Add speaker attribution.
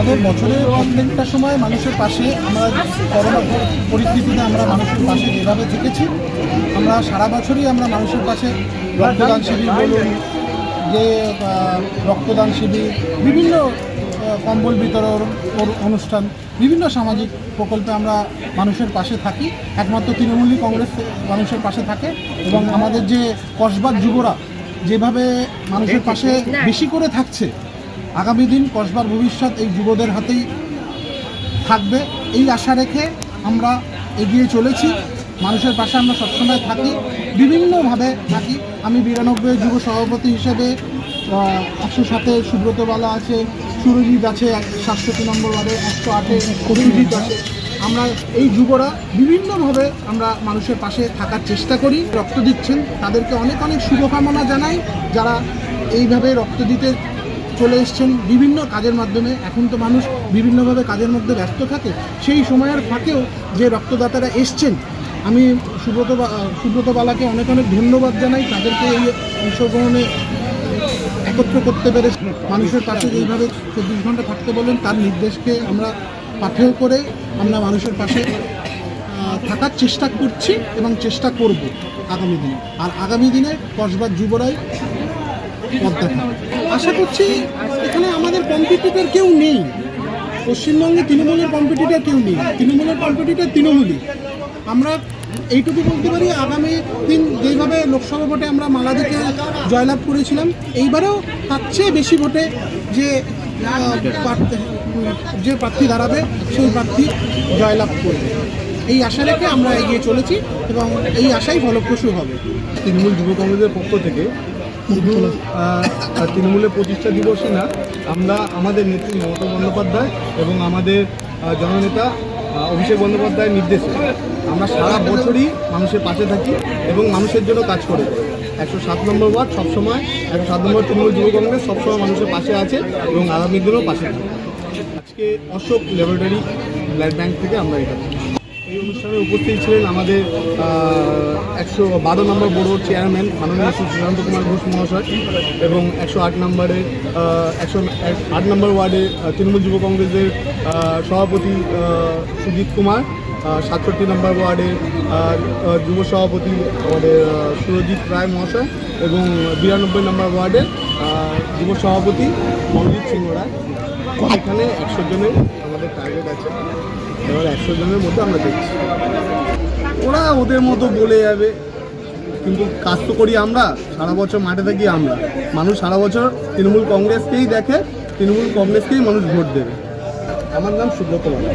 Speaker 1: আমাদের বছরের প্রত্যেকটা সময় মানুষের পাশে আমরা করোনা পরিস্থিতিতে আমরা মানুষের পাশে যেভাবে থেকেছি, আমরা সারা বছরই আমরা মানুষের পাশে রক্তদান শিবির বলুন, যে রক্তদান শিবির, বিভিন্ন কম্বল বিতরণ অনুষ্ঠান, বিভিন্ন সামাজিক প্রকল্পে আমরা মানুষের পাশে থাকি। একমাত্র তৃণমূলী কংগ্রেস মানুষের পাশে থাকে এবং আমাদের যে কসবার যুবরা যেভাবে মানুষের পাশে বেশি করে থাকছে, আগামী দিন কসবার ভবিষ্যৎ এই যুবদের হাতেই থাকবে, এই আশা রেখে আমরা এগিয়ে চলেছি। মানুষের পাশে আমরা সবসময় থাকি, বিভিন্নভাবে থাকি। আমি 92 যুব সভাপতি হিসেবে 107-এ সুব্রত বালা আছে, সুরজিৎ আছে 67 নম্বর ওয়ার্ডে, 108-এ সুরজিৎ আছে। আমরা এই যুবরা বিভিন্নভাবে আমরা মানুষের পাশে থাকার চেষ্টা করি। রক্ত দিচ্ছেন তাদেরকে অনেক অনেক শুভকামনা জানাই, যারা এইভাবে রক্ত দিতে চলে এসছেন বিভিন্ন কাজের মাধ্যমে। এখন তো মানুষ বিভিন্নভাবে কাজের মধ্যে ব্যস্ত থাকে, সেই সময়ের ফাঁকেও যে রক্তদাতারা এসছেন, আমি সুব্রত বালাকে অনেক অনেক ধন্যবাদ জানাই। তাদেরকে এই অংশগ্রহণে একত্র করতে পেরে মানুষের পাশে যেইভাবে 24 ঘন্টা থাকতে বলেন, তার নির্দেশকে আমরা পাথেয় করে আমরা মানুষের পাশে থাকার চেষ্টা করছি এবং চেষ্টা করব আগামী দিনে। আর আগামী দিনে কসবার যুবরাই পথ দেখা। আশা করছি এখানে আমাদের কম্পিটিটর কেউ নেই, পশ্চিমবঙ্গে তৃণমূলের কম্পিটিটর কেউ নেই, তৃণমূলের কম্পিটিটর তৃণমূলই। আমরা এইটুকু বলতে পারি, আগামী দিন যেইভাবে লোকসভা ভোটে আমরা মালাদিকে জয়লাভ করেছিলাম, এইবারেও তার চেয়ে বেশি ভোটে যে প্রার্থী দাঁড়াবে সেই প্রার্থী জয়লাভ করবে, এই আশা রেখে আমরা এগিয়ে চলেছি এবং এই আশাই ফলপ্রসূ হবে।
Speaker 2: তৃণমূল যুব কংগ্রেসের পক্ষ থেকে শুধু তৃণমূলের প্রতিষ্ঠা দিবসই না, আমরা আমাদের নেত্রী মমতা বন্দ্যোপাধ্যায় এবং আমাদের জননেতা অভিষেক বন্দ্যোপাধ্যায়ের নির্দেশে আমরা সারা বছরই মানুষের পাশে থাকি এবং মানুষের জন্য কাজ করে। 107 নম্বর ওয়ার্ড সবসময়, 107 নম্বর তৃণমূল যুব কংগ্রেস সবসময় মানুষের পাশে আছে এবং আগামী দিনেও পাশে থাকবে। আজকে অশোক ল্যাবরেটরি ব্লাড ব্যাংক থেকে আমরা এটা এই অনুষ্ঠানে উপস্থিত ছিলেন আমাদের 112 নম্বর বোর্ডের চেয়ারম্যান মাননীয় শ্রী সুশান্ত কুমার ঘোষ মহাশয় এবং 108 নম্বর ওয়ার্ডে তৃণমূল যুব কংগ্রেসের সভাপতি সুজিত কুমার, 67 নম্বর ওয়ার্ডে যুব সভাপতি আমাদের সুরজিৎ রায় মহাশয় এবং 92 নম্বর ওয়ার্ডে যুব সভাপতি মনজিৎ সিংহ রায়। এখানে 100 জনের আমাদের টার্গেট আছে, এবার 100 জনের মধ্যে আমরা দেখছি। ওরা ওদের মতো বলে যাবে, কিন্তু কাজ তো করি আমরা, সারা বছর মাঠে থাকি আমরা। মানুষ সারা বছর তৃণমূল কংগ্রেসকেই দেখে, তৃণমূল কংগ্রেসকেই মানুষ ভোট দেবে। আমার নাম সুব্রত বালা।